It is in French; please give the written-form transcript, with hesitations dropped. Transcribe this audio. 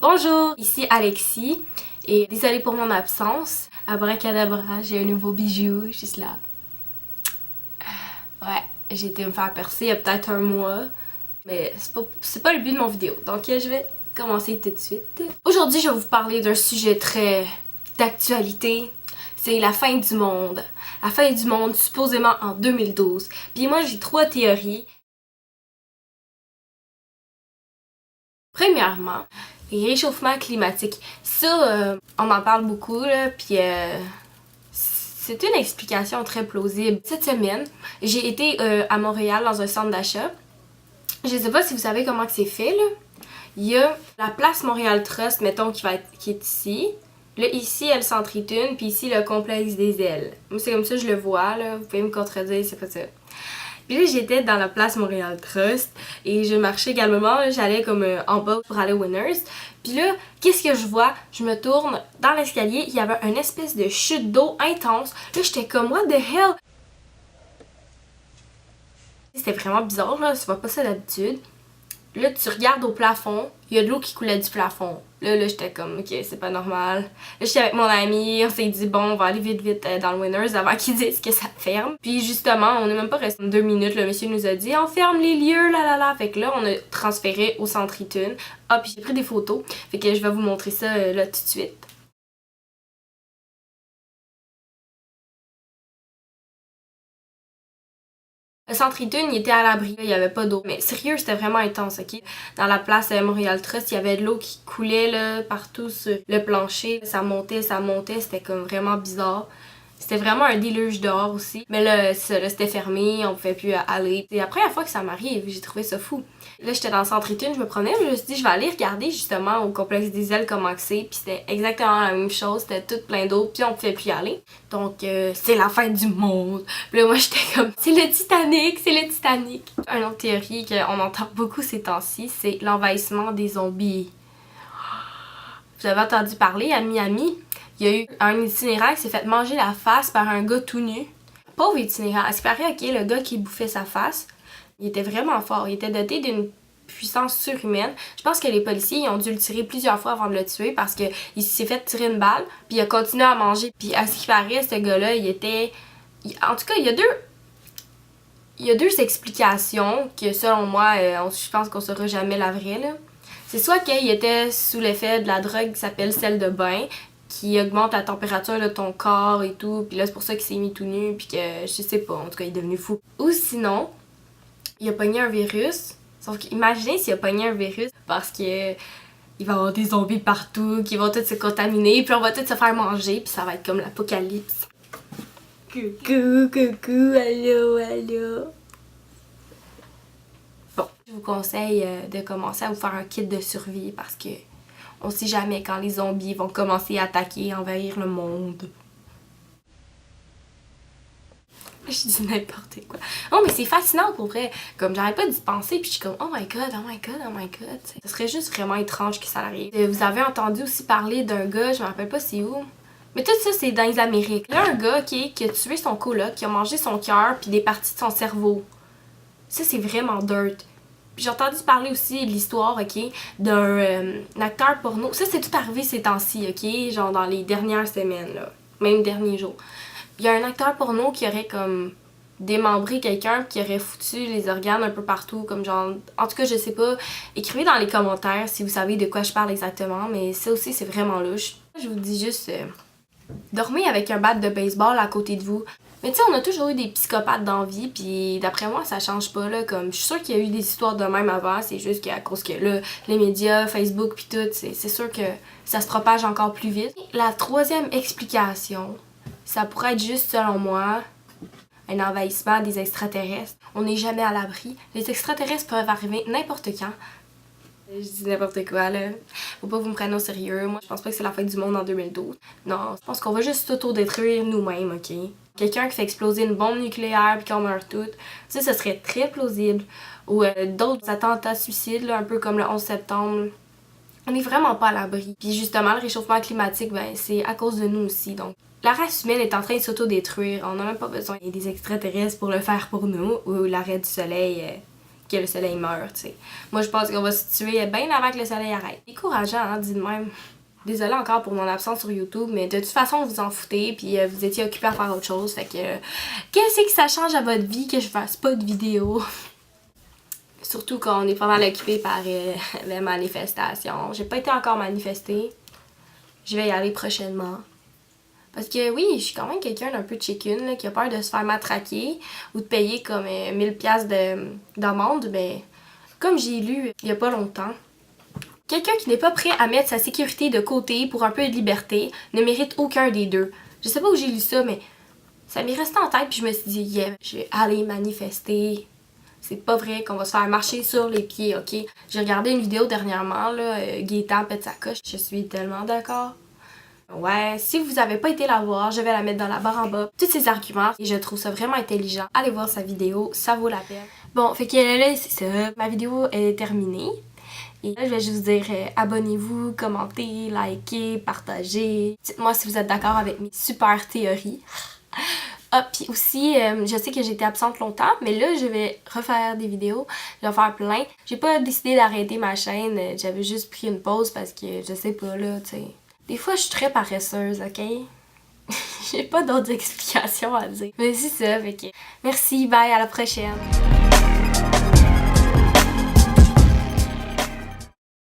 Bonjour, ici Alexis et désolée pour mon absence. Abracadabra, j'ai un nouveau bijou juste là. Ouais, j'ai été me faire percer il y a peut-être un mois, mais c'est pas le but de mon vidéo, donc je vais commencer tout de suite. Aujourd'hui, je vais vous parler d'un sujet très d'actualité. C'est la fin du monde. La fin du monde, supposément en 2012. Puis moi, j'ai 3 théories. Premièrement, les réchauffements climatiques. Ça, on en parle beaucoup, là, puis c'est une explication très plausible. Cette semaine, j'ai été à Montréal dans un centre d'achat. Je sais pas si vous savez comment c'est fait, là. Il y a la place Montréal Trust, mettons, qui est ici. Là, ici, il y a le centre Itune, puis ici, le complexe des ailes. Moi, c'est comme ça que je le vois, là. Vous pouvez me contredire, c'est pas ça. Puis là, j'étais dans la place Montréal Trust et je marchais également. J'allais comme en bas pour aller au Winners. Puis là, qu'est-ce que je vois? Je me tourne dans l'escalier. Il y avait une espèce de chute d'eau intense. Là, j'étais comme, what the hell? C'était vraiment bizarre, là. Tu vois pas ça d'habitude. Là, tu regardes au plafond, il y a de l'eau qui coulait du plafond. Là, j'étais comme, ok, c'est pas normal. Là, j'étais avec mon ami, on s'est dit, bon, on va aller vite dans le Winners avant qu'ils disent que ça ferme. Puis justement, on n'est même pas resté 2 minutes, le monsieur nous a dit, on ferme les lieux, là. Fait que là, on a transféré au centre Itune. Ah, puis j'ai pris des photos. Fait que je vais vous montrer ça là tout de suite. Le centre Itune, il était à l'abri, il n'y avait pas d'eau. Mais sérieux, c'était vraiment intense, ok? Dans la place Montréal Trust, il y avait de l'eau qui coulait là, partout sur le plancher. Ça montait, c'était comme vraiment bizarre. C'était vraiment un déluge dehors aussi. Mais là, c'était fermé, on pouvait plus aller. C'est la première fois que ça m'arrive, j'ai trouvé ça fou. Là, j'étais dans le centre Itune, je me promenais, je me suis dit, je vais aller regarder justement au complexe des ailes comment c'est. Puis c'était exactement la même chose, c'était tout plein d'eau, puis on pouvait plus y aller. Donc, c'est la fin du monde. Puis là, moi, j'étais comme, c'est le Titanic, c'est le Titanic. Une autre théorie qu'on entend beaucoup ces temps-ci, c'est l'envahissement des zombies. Vous avez entendu parler à Miami? Il y a eu un itinéraire qui s'est fait manger la face par un gars tout nu. Pauvre itinéraire. À ce qui paraît, ok, le gars qui bouffait sa face, il était vraiment fort. Il était doté d'une puissance surhumaine. Je pense que les policiers ils ont dû le tirer plusieurs fois avant de le tuer parce qu'il s'est fait tirer une balle, puis il a continué à manger. Puis à ce qui paraît, ce gars-là, en tout cas, il y a deux explications que, selon moi, je pense qu'on saura jamais la vraie, là. C'est soit qu'il était sous l'effet de la drogue qui s'appelle sel de bain, qui augmente la température de ton corps et tout, puis là c'est pour ça qu'il s'est mis tout nu, puis que je sais pas, en tout cas il est devenu fou. Ou sinon, il a pogné un virus, sauf qu'imaginez s'il a pogné un virus parce que il va y avoir des zombies partout, qui vont tous se contaminer, puis on va tous se faire manger, puis ça va être comme l'apocalypse. Coucou, allô. Bon, je vous conseille de commencer à vous faire un kit de survie parce que on sait jamais quand les zombies vont commencer à attaquer et envahir le monde. Je dis n'importe quoi. Oh, mais c'est fascinant pour vrai. Comme j'arrête pas d'y penser, puis je suis comme oh my god. Ce serait juste vraiment étrange que ça arrive. Vous avez entendu aussi parler d'un gars, je me rappelle pas c'est où. Mais tout ça, c'est dans les Amériques. Là, un gars qui a tué son coloc, qui a mangé son cœur, puis des parties de son cerveau. Ça, c'est vraiment dirt. Puis j'ai entendu parler aussi de l'histoire, ok, d'un acteur porno. Ça, c'est tout arrivé ces temps-ci, ok, genre dans les dernières semaines, là, même derniers jours. Il y a un acteur porno qui aurait comme démembré quelqu'un, qui aurait foutu les organes un peu partout, comme genre, en tout cas, je sais pas. Écrivez dans les commentaires si vous savez de quoi je parle exactement, mais ça aussi, c'est vraiment louche. Je vous dis juste, dormez avec un bat de baseball à côté de vous. Mais tu sais, on a toujours eu des psychopathes dans la vie, puis d'après moi, ça change pas, là. Comme, je suis sûre qu'il y a eu des histoires de même avant, c'est juste qu'à cause que, là, les médias, Facebook, puis tout, c'est sûr que ça se propage encore plus vite. La troisième explication, ça pourrait être juste, selon moi, un envahissement des extraterrestres. On n'est jamais à l'abri. Les extraterrestres peuvent arriver n'importe quand. Je dis n'importe quoi, là. Faut pas que vous me preniez au sérieux. Moi, je pense pas que c'est la fin du monde en 2012. Non, je pense qu'on va juste s'auto-détruire nous-mêmes, ok? Quelqu'un qui fait exploser une bombe nucléaire puis qu'on meurt toutes. Ça serait très plausible. Ou d'autres attentats suicides, là, un peu comme le 11 septembre. On est vraiment pas à l'abri. Puis justement, le réchauffement climatique, ben, c'est à cause de nous aussi. Donc, la race humaine est en train de s'auto-détruire. On n'a même pas besoin des extraterrestres pour le faire pour nous. Ou l'arrêt du soleil que le soleil meurt, tu sais. Moi, je pense qu'on va se tuer bien avant que le soleil arrête. Décourageant, hein, dit de même. Désolée encore pour mon absence sur YouTube, mais de toute façon, vous en foutez, puis vous étiez occupés à faire autre chose, fait que qu'est-ce que ça change à votre vie que je fasse pas de vidéo? Surtout quand on est pas mal occupé par les manifestations. J'ai pas été encore manifestée. Je vais y aller prochainement. Parce que oui, je suis quand même quelqu'un d'un peu chicken, là, qui a peur de se faire matraquer ou de payer comme 1000$ d'amende. Ben, comme j'ai lu il y a pas longtemps, quelqu'un qui n'est pas prêt à mettre sa sécurité de côté pour un peu de liberté ne mérite aucun des deux. Je sais pas où j'ai lu ça, mais ça m'est resté en tête puis je me suis dit, yeah, je vais aller manifester. C'est pas vrai qu'on va se faire marcher sur les pieds, ok? J'ai regardé une vidéo dernièrement, là, Gaétan pète sa coche. Je suis tellement d'accord. Ouais, si vous avez pas été la voir, je vais la mettre dans la barre en bas. Tous ces arguments, et je trouve ça vraiment intelligent. Allez voir sa vidéo, ça vaut la peine. Bon, fait que là, c'est ça. Ma vidéo est terminée. Et là, je vais juste dire abonnez-vous, commentez, likez, partagez. Dites-moi si vous êtes d'accord avec mes super théories. Ah, puis aussi, je sais que j'ai été absente longtemps, mais là, je vais refaire des vidéos. Je vais en faire plein. J'ai pas décidé d'arrêter ma chaîne. J'avais juste pris une pause parce que, je sais pas, là, tu sais. Des fois, je suis très paresseuse, ok? J'ai pas d'autres explications à dire. Mais c'est ça, fait que merci, bye, à la prochaine.